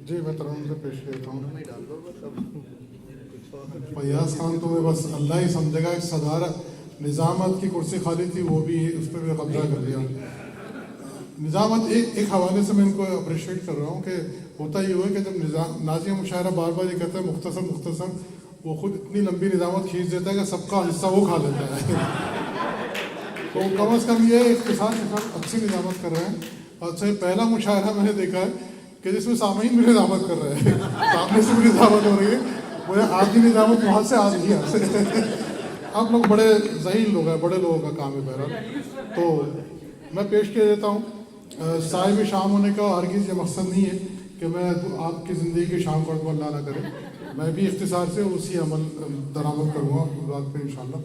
جی میں ترنم سے پیش لیتا ہوں. فیاض خان تو میں بس اللہ ہی سمجھے گا. ایک صدارت نظامت کی کرسی خالی تھی، وہ بھی اس پہ بھی قبضہ کر لیا. نظامت ایک حوالے سے میں ان کو اپریشیٹ کر رہا ہوں کہ ہوتا یہ ہوا کہ جب نازیہ مشاعرہ بار بار یہ کہتا ہے مختصر، وہ خود اتنی لمبی نظامت کھینچ دیتا ہے کہ سب کا حصہ وہ کھا لیتا ہے. تو کم از کم یہ اختصار کے ساتھ اچھی نظامت کر رہے ہیں. اچھا پہلا مشاعرہ میں نے دیکھا ہے کہ جس میں سامعین بھی نظامت کر رہے ہیں، سامنے سے بھی نظامت ہو رہی ہے. مجھے آدھی نظامت وہاں سے آ رہی ہے. آپ لوگ بڑے ذہین لوگ ہیں، بڑے لوگوں کا کام ہے. بہرحال تو میں پیش کر دیتا ہوں. صاحب شام ہونے کا ہرگز یہ مقصد نہیں ہے کہ میں آپ کی زندگی کی شام کو اللہ نہ کرے. میں بھی اختصار سے اسی عمل درآمد کروں گا بات پہ انشاءاللہ.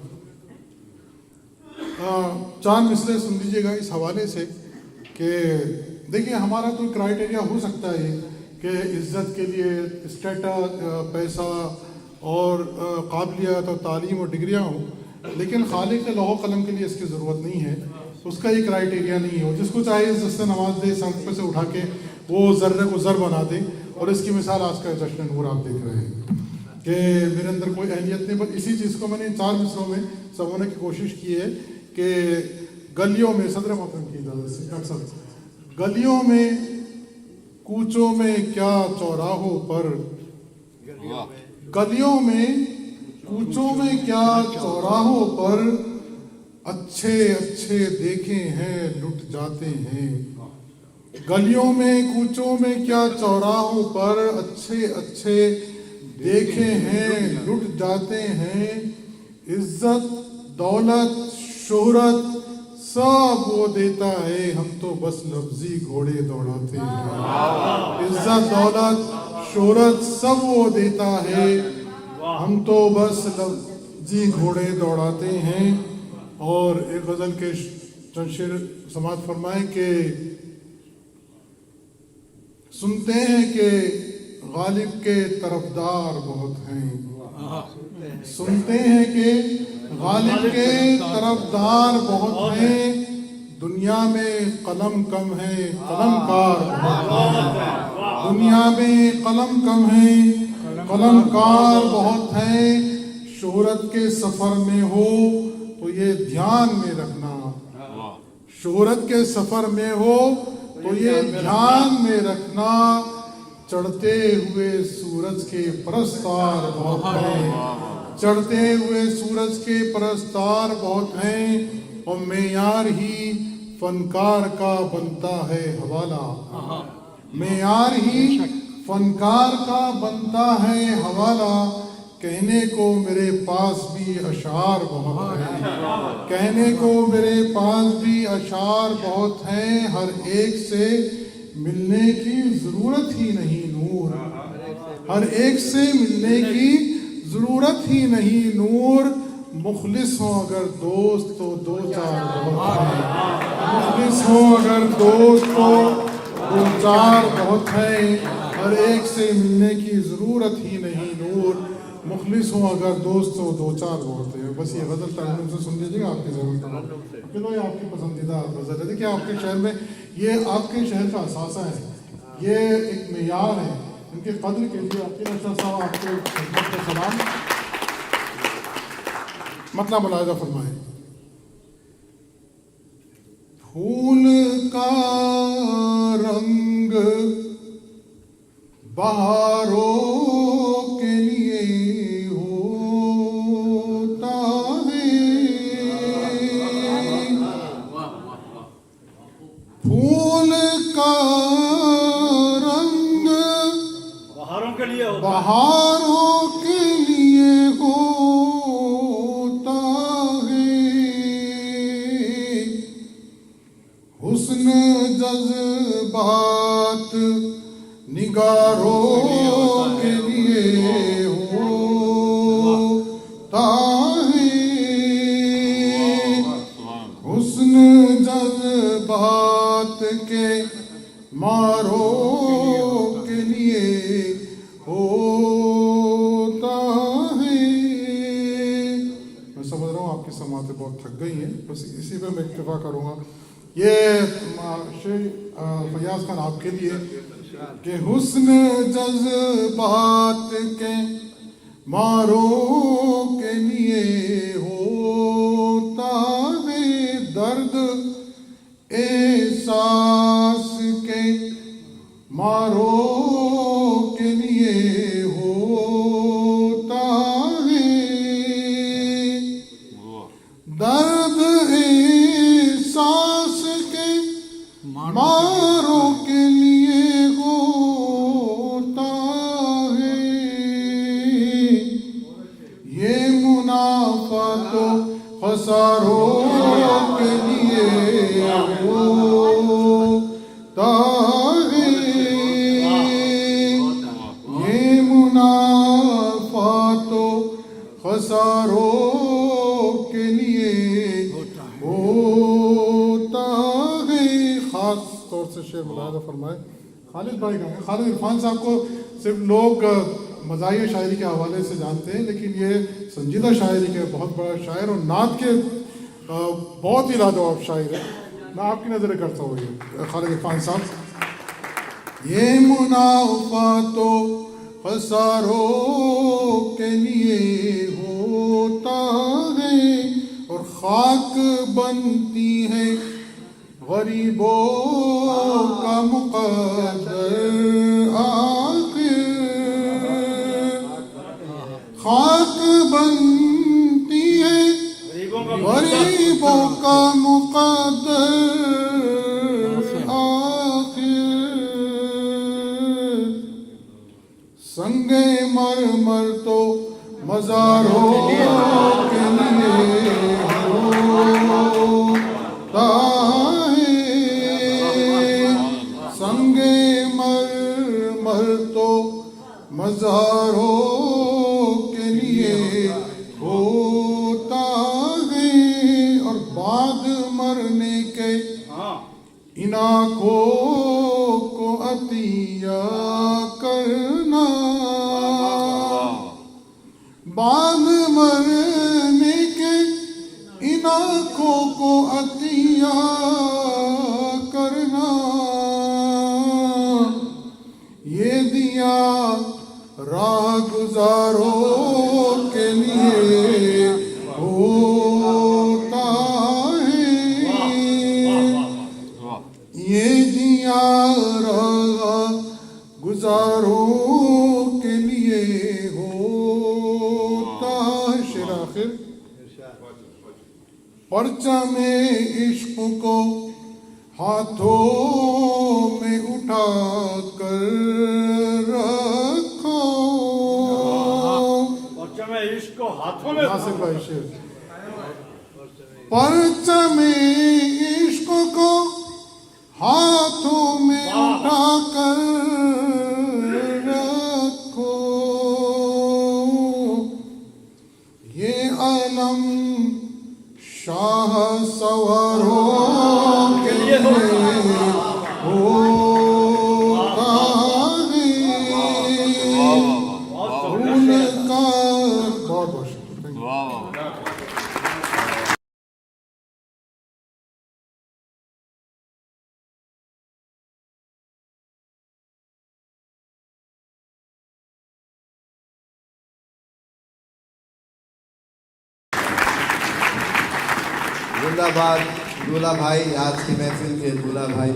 چاند مصرے سن لیجیے گا اس حوالے سے کہ دیکھیے ہمارا تو کرائٹیریا ہو سکتا ہے کہ عزت کے لیے اسٹیٹس، پیسہ اور قابلیت اور تعلیم اور ڈگریاں ہوں، لیکن خالق لوح و قلم کے لیے اس کی ضرورت نہیں ہے. اس کا یہ کرائٹیریا نہیں ہے. جس کو چاہے اس سے نماز دے، سنگ پہ سے اٹھا کے وہ ذرے کو زر بنا دے. اور اس کی مثال آج کا جشن نور آپ دیکھ رہے ہیں کہ میرے اندر کوئی اہلیت نہیں. بس اسی چیز کو میں نے 4 مصروں میں سمجھنے کی کوشش کی ہے کہ گلیوں میں صدر محترم کی اجازت سے اکثر گلیوں میں، کوچوں میں، کیا چوراہوں پر، گلیوں میں، کوچوں میں، کیا چوراہوں پر اچھے اچھے دیکھے ہیں لٹ جاتے ہیں. گلیوں میں، کوچوں میں، کیا چوراہوں پر اچھے اچھے دیکھے ہیں لٹ جاتے ہیں. عزت، دولت، شہرت سب وہ دیتا ہے، ہم تو بس لفظی گھوڑے دوڑاتے ہیں. عزت، دولت، شہرت سب وہ دیتا ہے، ہم تو بس لفظی گھوڑے دوڑاتے ہیں. اور ایک غزل کے چند شعر سماعت فرمائیں کہ سنتے ہیں کہ غالب کے طرفدار بہت ہیں. سنتے ہیں کہ غالب کے طرفدار بہت ہیں. دنیا میں قلم کم ہے، قلم کار بہت ہیں. دنیا میں قلم کم ہے، قلم کار بہت ہیں. شہرت کے سفر میں ہو تو یہ دھیان میں رکھنا، شہرت کے سفر میں ہو تو یہ دھیان میں رکھنا. چڑھتے ہوئے سورج کے پرستار بہت ہیں، چڑھتے ہوئے سورج کے پرستار بہت ہیں. اور معیار ہی فنکار کا بنتا ہے حوالہ، معیار ہی فنکار کا بنتا ہے حوالہ. کہنے کو میرے پاس بھی اشعار بہت ہیں، کہنے کو میرے پاس بھی اشعار بہت ہیں. ہر ایک سے ملنے کی ضرورت ہی نہیں نور، ہر ایک سے ملنے کی ضرورت ہی نہیں نور. مخلص ہوں اگر دوست تو 2-4 بہت ہیں، مخلص ہوں اگر دوست تو 2-4 بہت ہیں. ہر ایک سے ملنے کی ضرورت ہی نہیں نور. مخلص ہوں اگر دوست تو 2-4 بہت ہیں. بس یہ غزل ترنم سے سن لیجیے گا آپ کی ضرورت ہے. چلو یہ آپ کی پسندیدہ غزل ہے. دیکھیے آپ کے شہر میں یہ آپ کے شہر کا اثاثہ ہے، یہ ایک معیار ہے. ان کے قدر کے لیے عقیل اشرف صاحب آپ کے خدمت کا سلام. مطلب ملاحظہ فرمائیں. پھول کا رنگ بہاروں کے لیے ہوتا ہے، پھول کا رنگ بہاروں کے لیے ہوتا ہے. حسن جذبات نگاروں کے لیے ہوتا ہے. حسن جذبات کے ماروں کے لیے ہوتا ہے. میں سمجھ رہا ہوں آپ کی سماعتیں بہت تھک گئی ہیں، بس اسی پہ میں اکتفا کروں گا. یہ فیاض خان آپ کے لیے کہ حسن جذبات کے ماروں کے لیے ہوتا ہے درد، احساس کے ماروں کے لیے ہوتا ہے درد، احساس کے ماروں کے لیے ہوتا ہے یہ منافع تو خساروں کے لیے ہوتا ہے یہ منافع تو خساروں کے لیے ہوتا ہے۔ خاص طور سے شعر ملاحظہ فرمائے خالد بھائی کا ہے۔ خالد عرفان صاحب کو صرف لوگ مزاحیہ شاعری کے حوالے سے جانتے ہیں، لیکن یہ سنجیدہ شاعری کے بہت بڑا شاعر اور نعت کے بہت ہی لاجواب شاعر ہے۔ میں آپ کی نظر کرتا ہوں یہ خالد عرفان صاحب، یہ منافع تو خساروں کے لیے ہوتا ہے اور خاک بنتی ہے غریبوں کا مقدر آخر، خاک بنتی ہے غریبوں کا مقدر آخر، سنگ مرمر تو مزاروں کے لیے ہوتا ہے، سنگ مرمر تو مزاروں کے لیے ہوتا ہے اور بعد مرنے کے ان آنکھوں کو عطیہ کرنا، بعد مرنے کے ان آنکھوں کو عطیہ کرنا، یہ دیا راہ گزاروں کے لیے ہوتا ہے، یہ دیا راہ گزاروں کے لیے ہوتا ہے۔ شعر آخر، پرچم عشق کو ہاتھوں میں اٹھا کر رکھو، پرچم عشق کو ہاتھوں میں، ناصر بھائی شعر، پرچم عشق کو ہاتھوں میں اٹھا کر رکھو، یہ علم شاہ سواروں کے لیے ہوتا ہے، ان کا بہت بہت شکریہ۔ زندہ باد دولہا بھائی، آج کی محفل کے دولہا بھائی،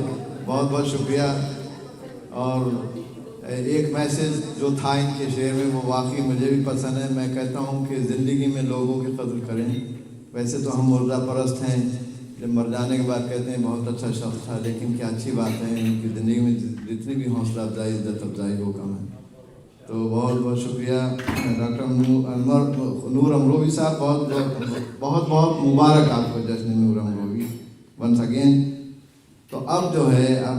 بہت بہت شکریہ۔ اور ایک میسیج جو تھا ان کے شعر میں وہ واقعی مجھے بھی پسند ہے۔ میں کہتا ہوں کہ زندگی میں لوگوں کی قدر کریں، ویسے تو ہم مردہ پرست ہیں، جب مر جانے کے بعد کہتے ہیں بہت اچھا شخص تھا، لیکن کیا اچھی بات ہے ان کی زندگی میں جتنی بھی حوصلہ افزائی عزت افزائی وہ کم ہے۔ تو بہت بہت شکریہ ڈاکٹر نور امروی صاحب، بہت بہت مبارک آپ کو جشن نور امروی ونس اگین۔ تو اب جو ہے اب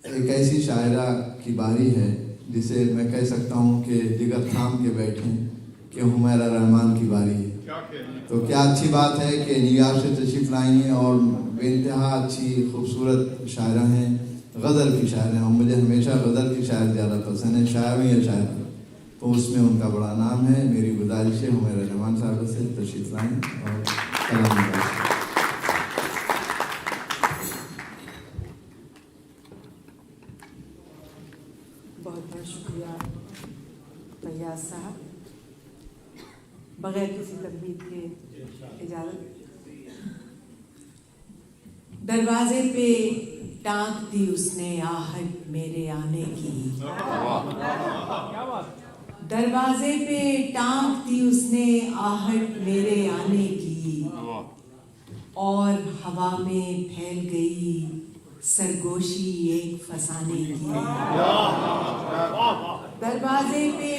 ایک ایسی شاعرہ کی باری ہے جسے میں کہہ سکتا ہوں کہ جگر تھام کے بیٹھیں کہ حمیرہ رحمان کی باری ہے۔ تو کیا اچھی بات ہے کہ نیو یارک سے تشریف لائی ہیں اور بے انتہا اچھی خوبصورت شاعرہ ہیں، غزل کی شاعر ہیں، اور مجھے ہمیشہ غزل کی شاعر زیادہ پسند ہے، شاعر یا شاعر، تو اس میں ان کا بڑا نام ہے۔ میری گزارش ہے حمیرہ رحمان صاحب سے تشریف لائیں اور کلام بہت بہت شکریہ فیاض صاحب. بغیر کسی تردید کے اجازت. دروازے پہ ٹانک دی اس نے آہٹ میرے آنے کی. دروازے پہ ٹانک دی اس نے آہٹ میرے آنے کی اور ہوا میں پھیل گئی سرگوشی ایک فسانے کی. دروازے پہ